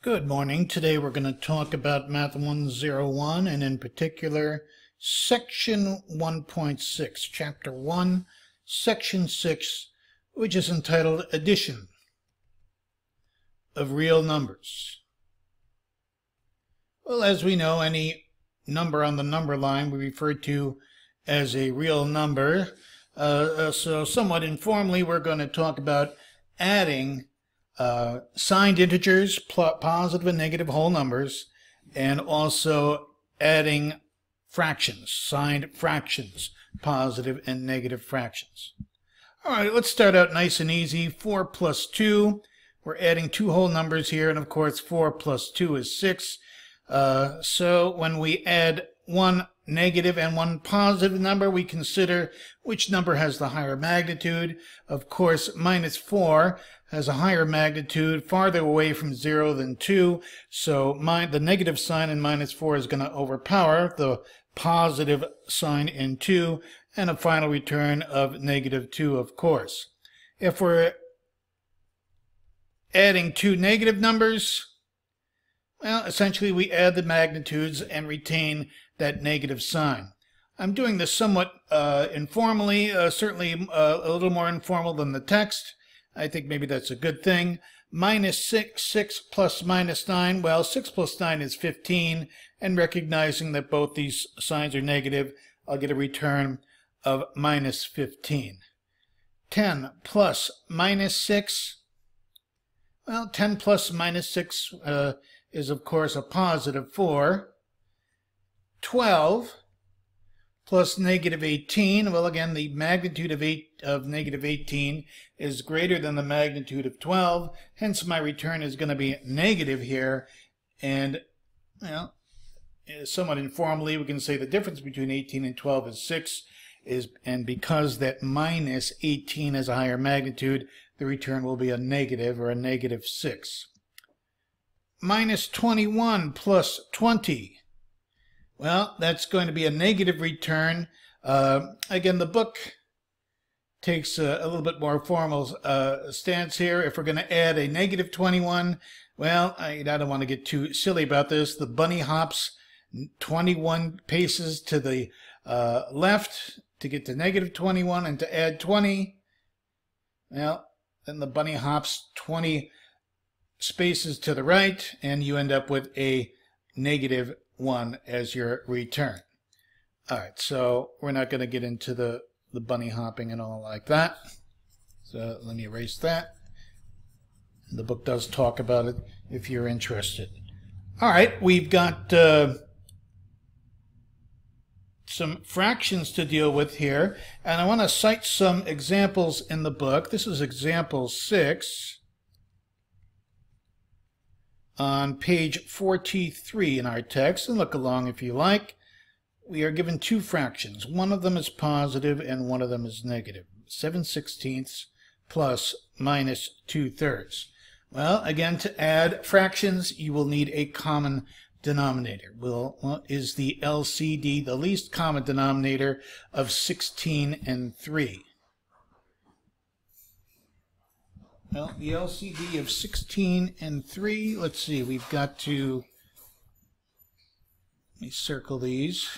Good morning. Today we're going to talk about Math 101 and in particular Section 1.6, Chapter 1, Section 6, which is entitled Addition of Real Numbers. Well, as we know, any number on the number line we refer to as a real number. So somewhat informally, we're going to talk about adding signed integers, positive and negative whole numbers, and also adding fractions, signed fractions, positive and negative fractions. All right, let's start out nice and easy. 4 plus 2. We're adding two whole numbers here, and of course 4 plus 2 is 6. So when we add one negative and one positive number, we consider which number has the higher magnitude. Of course, minus 4 has a higher magnitude, farther away from 0 than 2, so the negative sign in minus 4 is going to overpower the positive sign in 2, and a final return of negative 2, of course. If we're adding two negative numbers, well, essentially we add the magnitudes and retain that negative sign. I'm doing this somewhat informally, certainly a little more informal than the text. I think maybe that's a good thing. Minus 6 plus minus 9. Well, 6 plus 9 is 15, and recognizing that both these signs are negative, I'll get a return of minus 15. 10 plus minus 6. Well, 10 plus minus 6 is, of course, a positive 4. 12 plus negative 18. Well, again, the magnitude of negative 18 is greater than the magnitude of 12. Hence, my return is going to be negative here. And, well, somewhat informally, we can say the difference between 18 and 12 is 6. And because that minus 18 has a higher magnitude, the return will be a negative, or a negative 6. Minus 21 plus 20. Well, that's going to be a negative return. Again, the book takes a little bit more formal stance here. If we're going to add a negative 21, well, I don't want to get too silly about this. The bunny hops 21 paces to the left to get to negative 21, and to add 20, well, then the bunny hops 20 spaces to the right, and you end up with a negative 1 as your return. All right, so we're not going to get into the bunny hopping and all like that. So let me erase that. The book does talk about it if you're interested. All right, we've got some fractions to deal with here, and I want to cite some examples in the book. This is example 6. On page 43 in our text, and look along if you like. We are given two fractions. One of them is positive and one of them is negative. 7/16 plus minus 2/3. Well, again, to add fractions, you will need a common denominator. Well, what is the LCD, the least common denominator of 16 and 3? Well, the LCD of 16 and 3, let's see, we've got to, let me circle these.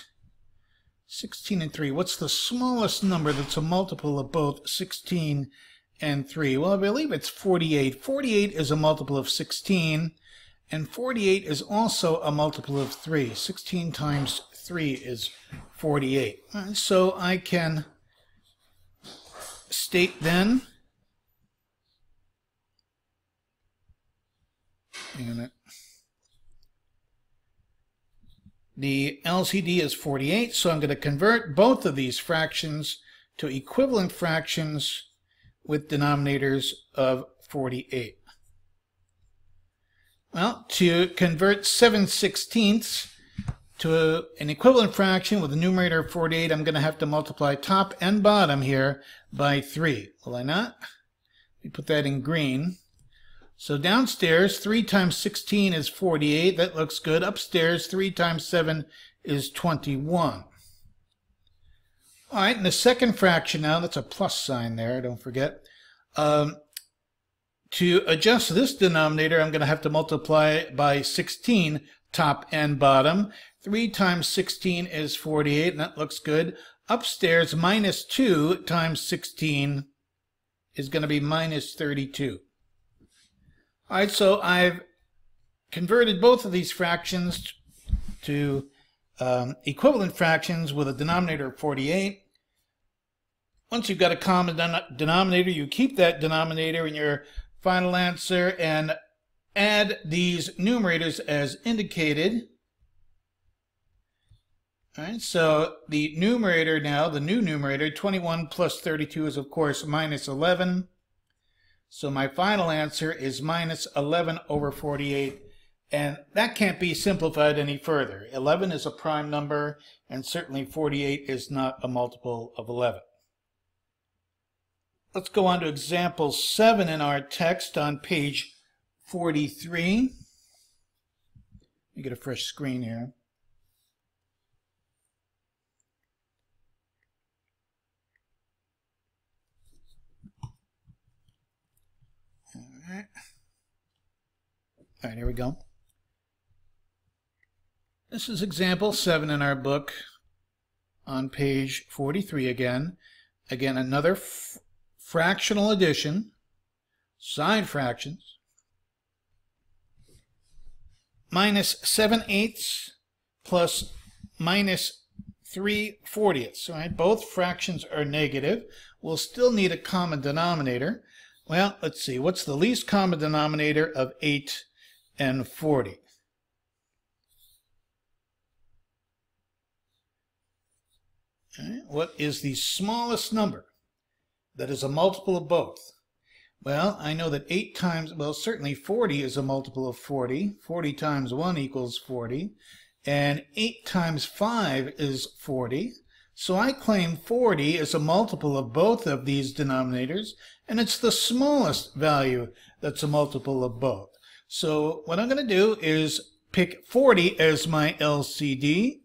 16 and 3, what's the smallest number that's a multiple of both 16 and 3? Well, I believe it's 48. 48 is a multiple of 16, and 48 is also a multiple of 3. 16 times 3 is 48. So I can state then, the LCD is 48, so I'm going to convert both of these fractions to equivalent fractions with denominators of 48. Well, to convert 7/16 to an equivalent fraction with a numerator of 48, I'm going to have to multiply top and bottom here by 3. Will I not? Let me put that in green. So downstairs, 3 times 16 is 48. That looks good. Upstairs, 3 times 7 is 21. All right, and the second fraction now, that's a plus sign there, don't forget. To adjust this denominator, I'm going to have to multiply by 16, top and bottom. 3 times 16 is 48, and that looks good. Upstairs, minus 2 times 16 is going to be minus 32. All right, so I've converted both of these fractions to equivalent fractions with a denominator of 48. Once you've got a common denominator, you keep that denominator in your final answer and add these numerators as indicated. All right, so the numerator now, the new numerator, 21 plus 32 is of course minus 11. So my final answer is minus 11 over 48, and that can't be simplified any further. 11 is a prime number, and certainly 48 is not a multiple of 11. Let's go on to example 7 in our text on page 43. Let me get a fresh screen here. All right, here we go. This is example 7 in our book on page 43 again. Again, another fractional addition, side fractions. Minus 7/8 plus minus 3/40. All right, both fractions are negative. We'll still need a common denominator. Well, let's see. What's the least common denominator of 8 and 40? All right, what is the smallest number that is a multiple of both? Well, I know that 8 times, well, certainly 40 is a multiple of 40. 40 times 1 equals 40. And 8 times 5 is 40. So I claim 40 is a multiple of both of these denominators, and it's the smallest value that's a multiple of both. So what I'm going to do is pick 40 as my LCD.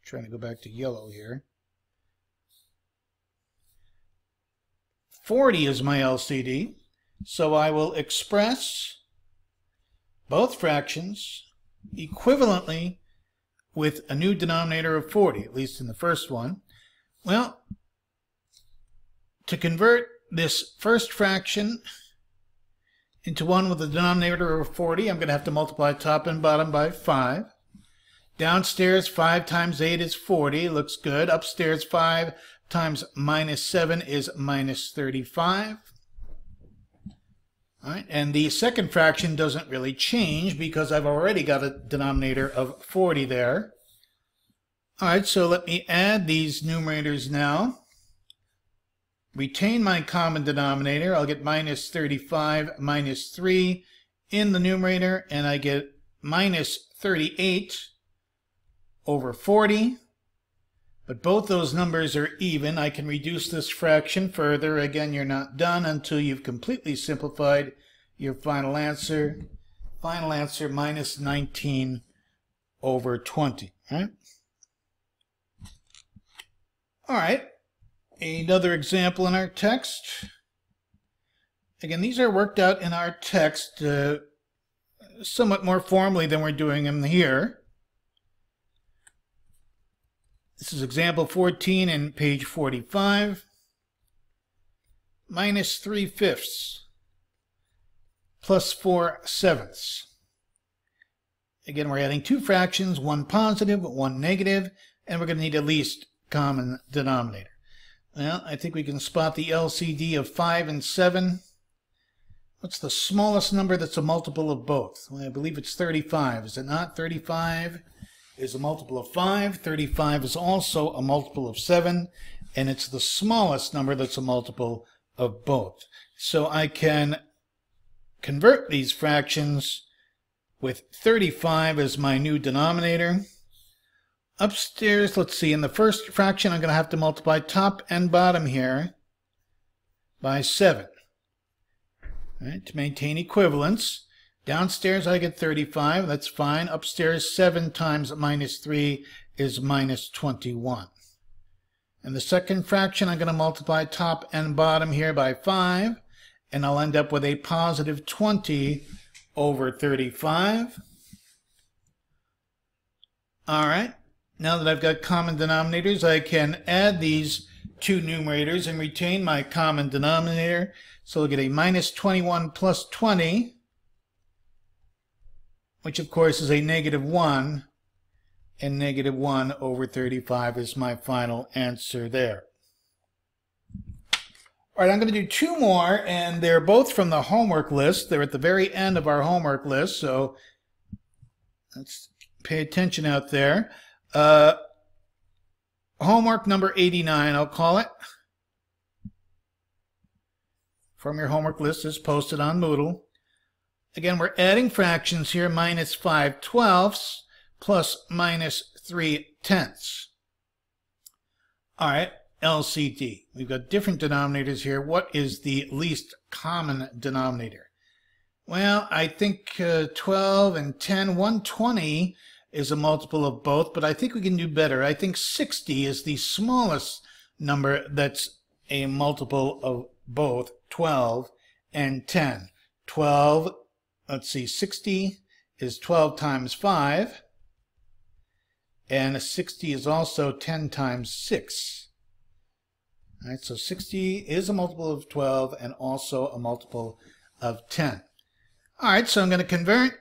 Trying to go back to yellow here. 40 is my LCD, so I will express both fractions equivalently with a new denominator of 40, at least in the first one. Well, to convert this first fraction into one with a denominator of 40, I'm going to have to multiply top and bottom by 5. Downstairs, 5 times 8 is 40. Looks good. Upstairs, 5 times minus 7 is minus 35. All right, and the second fraction doesn't really change because I've already got a denominator of 40 there. All right, so let me add these numerators now. Retain my common denominator. I'll get minus 35 minus 3 in the numerator, and I get minus 38 over 40. But both those numbers are even. I can reduce this fraction further. Again, you're not done until you've completely simplified your final answer. Final answer, minus 19 over 20. Right? All right. Another example in our text. Again, these are worked out in our text somewhat more formally than we're doing them here. This is example 14 in page 45. Minus 3/5 plus 4/7. Again, we're adding two fractions, one positive, one negative, and we're going to need a least common denominator. Well, I think we can spot the LCD of 5 and 7. What's the smallest number that's a multiple of both? Well, I believe it's 35. Is it not? 35 is a multiple of 5. 35 is also a multiple of 7. And it's the smallest number that's a multiple of both. So I can convert these fractions with 35 as my new denominator. Upstairs, let's see, in the first fraction I'm going to have to multiply top and bottom here by 7. All right, to maintain equivalence. Downstairs I get 35, that's fine. Upstairs 7 times minus 3 is minus 21. And the second fraction, I'm going to multiply top and bottom here by 5, and I'll end up with a positive 20 over 35. All right, now that I've got common denominators, I can add these two numerators and retain my common denominator. So we'll get a minus 21 plus 20, which of course is a negative 1, and negative 1 over 35 is my final answer there. All right, I'm going to do two more, and they're both from the homework list. They're at the very end of our homework list, so let's pay attention out there. Homework number 89, I'll call it. From your homework list is posted on Moodle. Again, we're adding fractions here, minus 5/12 plus minus 3/10. All right, LCD. We've got different denominators here. What is the least common denominator? Well, I think 12 and 10, 120 is a multiple of both, but I think we can do better. I think 60 is the smallest number that's a multiple of both 12 and 10. 12, let's see, 60 is 12 times 5, and 60 is also 10 times 6. All right, so 60 is a multiple of 12 and also a multiple of 10. All right, so I'm going to convert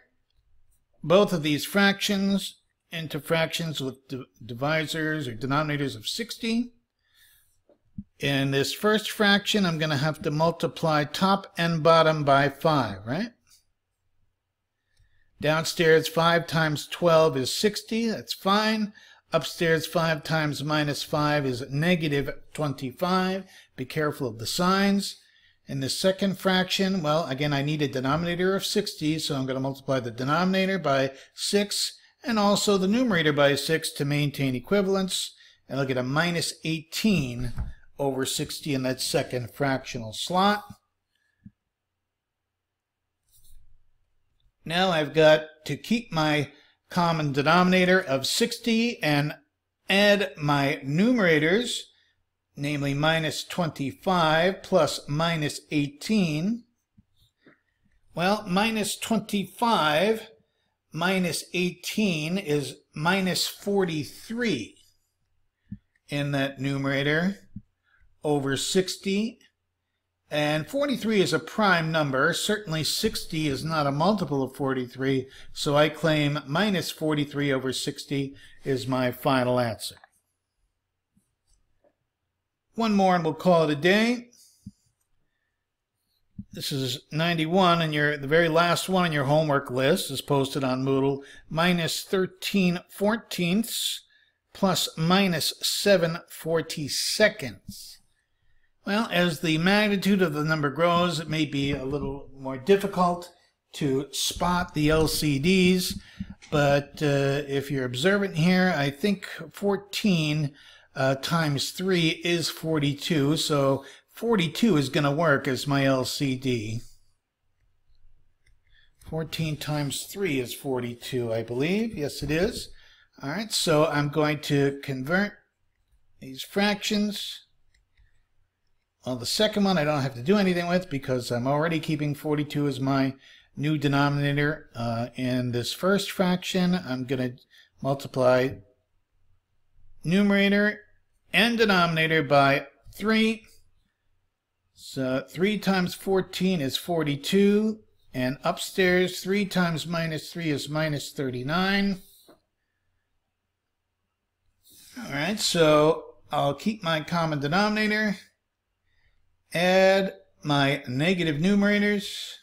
both of these fractions into fractions with divisors or denominators of 60. In this first fraction, I'm going to have to multiply top and bottom by 5, right? Downstairs, 5 times 12 is 60. That's fine. Upstairs, 5 times minus 5 is negative 25. Be careful of the signs. In the second fraction, well, again, I need a denominator of 60, so I'm going to multiply the denominator by 6 and also the numerator by 6 to maintain equivalence. And I'll get a minus 18 over 60 in that second fractional slot. Now I've got to keep my common denominator of 60 and add my numerators, namely minus 25 plus minus 18. Well, minus 25 minus 18 is minus 43 in that numerator over 60. And 43 is a prime number. Certainly 60 is not a multiple of 43, so I claim minus 43 over 60 is my final answer. One more and we'll call it a day. This is 91, and the very last one on your homework list is posted on Moodle. Minus 13/14 plus minus 7/42. Well, as the magnitude of the number grows, it may be a little more difficult to spot the LCDs, but if you're observant here, I think 14 times 3 is 42, so 42 is going to work as my LCD. 14 times 3 is 42, I believe. Yes, it is. All right, so I'm going to convert these fractions. Well, the second one I don't have to do anything with because I'm already keeping 42 as my new denominator. In this first fraction, I'm going to multiply numerator and denominator by 3. So 3 times 14 is 42, and upstairs 3 times minus 3 is minus 39. All right, so I'll keep my common denominator, add my negative numerators.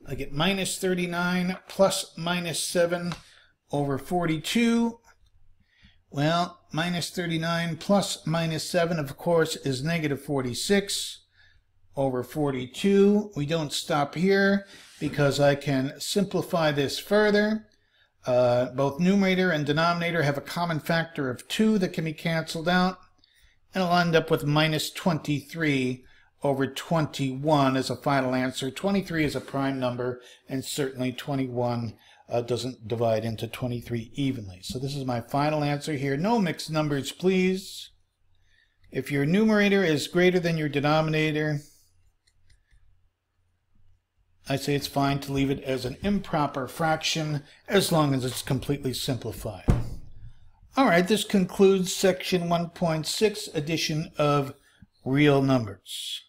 I get minus 39 plus minus 7 over 42. Well, minus 39 plus minus 7, of course, is negative 46 over 42. We don't stop here because I can simplify this further. Both numerator and denominator have a common factor of 2 that can be canceled out. And I'll end up with minus 23 over 21 as a final answer. 23 is a prime number, and certainly 21 doesn't divide into 23 evenly. So this is my final answer here. No mixed numbers, please. If your numerator is greater than your denominator, I say it's fine to leave it as an improper fraction as long as it's completely simplified. All right, this concludes section 1.6, addition of real numbers.